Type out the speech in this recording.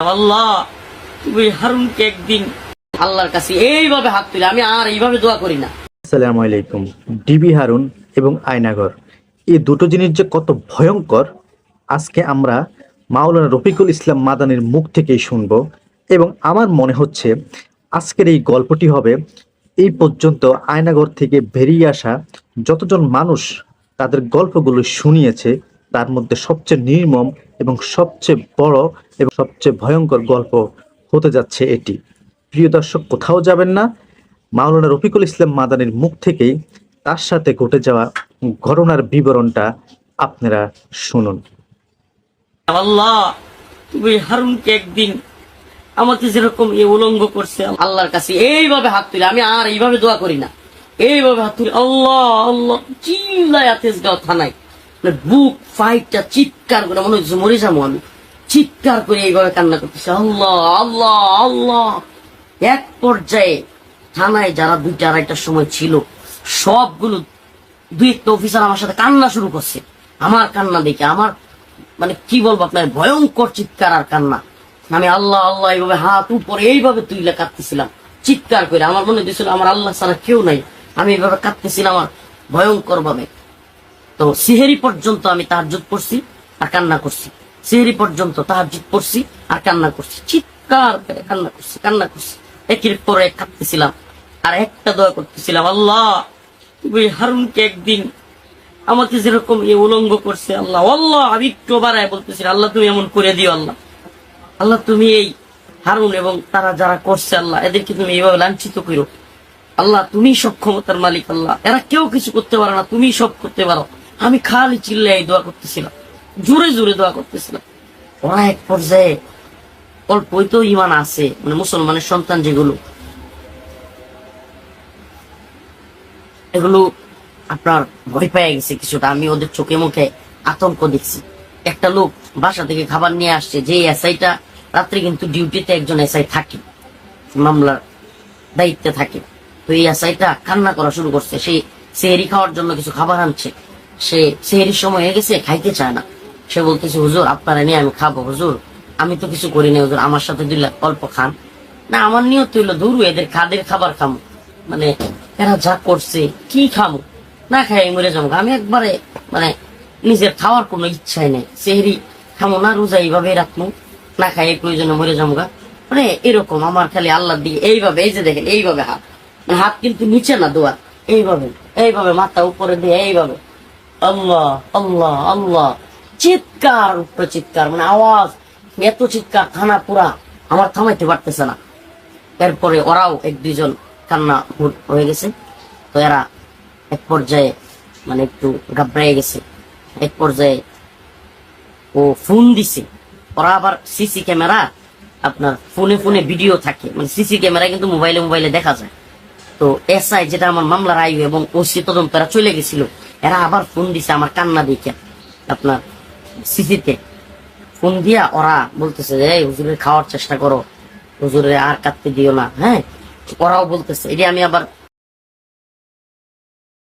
আল্লাহ তুমি হারুনকে একদিন আল্লাহর কাছে এইভাবে হাত তুলে, আমি আর এইভাবে দোয়া করি না। আসসালামু আলাইকুম। ডিবি হারুন এবং আয়নাঘর, এই দুটো জিনিস যে কত ভয়ঙ্কর আজকে আমরা মাওলানা রফিকুল ইসলাম মাদানির মুখ থেকেই শুনবো। এবং আমার মনে হচ্ছে আজকের এই গল্পটি হবে এই পর্যন্ত আয়নাঘর থেকে বেরিয়ে আসা যতজন মানুষ তাদের গল্পগুলো শুনিয়েছে তার মধ্যে সবচেয়ে নির্মম এবং সবচেয়ে বড় এবং সবচেয়ে ভয়ঙ্কর গল্প হতে যাচ্ছে এটি। প্রিয় দর্শক, কোথাও যাবেন না, মাওলানা রফিকুল ইসলাম মাদানির মুখ থেকেই তার সাথে ঘটে যাওয়া ঘটনার বিবরণটা আপনারা শুনুন। আল্লাহ তুমি হারুনকে একদিন আমাকে যেরকম উলঙ্গ করছে, আল্লাহর কাছে এইভাবে হাত তুলে, আমি আর এইভাবে দোয়া করি না, এইভাবে হাত তুলে আল্লাহ আল্লাহ চিল্লায় তেজগাঁও থানায় বুক ফাইটটা চিৎকার করে মনে হচ্ছে মরে যাবো আমি, চিৎকার করে এইভাবে কান্না করতেছে আল্লাহ আল্লাহ আল্লাহ। এক পর্যায়ে থানায় যারা 2টা-2:30টার সময় ছিল সবগুলো 2-1টা অফিসার আমার সাথে কান্না শুরু করছে। আমার কান্না দেখে আমার মানে কি বলবো আপনার, ভয়ঙ্কর চিৎকার আর কান্না। আমি আল্লাহ আল্লাহ এইভাবে হাত উপরে এইভাবে তুইলে কাঁদতেছিলাম চিৎকার করে। আমার মনে হচ্ছিল আমার আল্লাহ ছাড়া কেউ নাই, আমি এইভাবে কাঁদতেছিলাম আমার ভয়ঙ্কর ভাবে। তো সিহেরি পর্যন্ত আমি তাহাজ্জুদ পড়ছি আর কান্না করছি, সিহেরি পর্যন্ত তাহাজ্জুদ পড়ছি আর কান্না করছি, চিৎকার করে কান্না করছি একের পর এক কাঁদতেছিলাম আর একটা দোয়া করতেছিলাম, আল্লাহ তুমি হারুনকে একদিন আমাকে যেরকম উলঙ্গ করছে আল্লাহ আল্লাহ, আমি একটু বাড়ায় বলতেছি আল্লাহ তুমি এমন করে দিও আল্লাহ, আল্লাহ তুমি এই হারুন এবং তারা যারা করছে আল্লাহ এদেরকে তুমি এইভাবে লাঞ্ছিত করো আল্লাহ, তুমি সব ক্ষমতার মালিক আল্লাহ, এরা কেউ কিছু করতে পারে না, তুমি সব করতে পারো। আমি খালি চিল্লাই দোয়া করতেছিলাম, জোরে জোরে দোয়া করতেছিলাম। ওরা এক পর্যায়ে অল্পই তো ইমান আছে, মানে মুসলমানের সন্তান যেগুলো, এগুলো আপনার ভয় পেয়ে গেছে কিছুটা। আমি ওদের চোখে মুখে আতঙ্ক দেখছি। একটা লোক বাসা থেকে খাবার নিয়ে আসছে, যে এসআইটা রাত্রে কিন্তু ডিউটিতে একজন এসআই থাকে, মামলার দায়িত্বে থাকে। তো এই এসআইটা কান্না করা শুরু করছে, সে সেহেরি খাওয়ার জন্য কিছু খাবার আনছে, সে সেহেরির সময় হয়ে গেছে খাইতে চায় না। সে বলতেছে হুজুর আপনারা নিয়ে আমি খাবো, হুজুর আমি তো কিছু করি না, হুজুর আমার সাথে 2 লাখ অল্প খান না। আমার নিয়ত হইলো ধরু এদের খাবার খামো, মানে এরা যা করছে কি খামো, না খাই মরে যাবো। আমি একবারে মানে নিজের খাওয়ার কোনো ইচ্ছাই নেই, সেহেরি খামো না, রোজা এইভাবে রাখবো, না খাই প্রয়োজনে মরে যাবো। মানে এরকম আমার খালি আল্লাহর দিকে এইভাবে, এই যে দেখেন এইভাবে হাত, হাত কিন্তু নিচে না দোয়া, এইভাবে এইভাবে মাথা উপরে দিয়ে এইভাবে আল্লাহ আল্লাহ আল্লাহ, চিৎকার উপরে চিৎকার, মানে আওয়াজ এত চিৎকার থানা পুরা আমার থামাইতে পারতেছে না। এরপরে ওরাও 1-2 জন কান্না হয়ে গেছে। তো এরা এক পর্যায়ে মানে একটু ঘাবড়াই গেছে। এক পর্যায়ে ও ফোন দিছে, ওরা আবার সিসি ক্যামেরা আপনার ফোনে ভিডিও থাকে, মানে সিসি ক্যামেরা কিন্তু মোবাইলে দেখা যায়। তো এসআই যেটা আমার মামলার আয়ু এবং ওসি তদন্তরা চলে গেছিল, এরা আবার ফোন দিছে আমার কান্না দেখে আপনার সিসিতে ফোন দিয়া ওরা বলতেছে যে হুজুরের খাওয়ার চেষ্টা করো, হুজুরে আর কাটতে দিও না। হ্যাঁ, ওরাও বলতেছে, এটা আমি আবার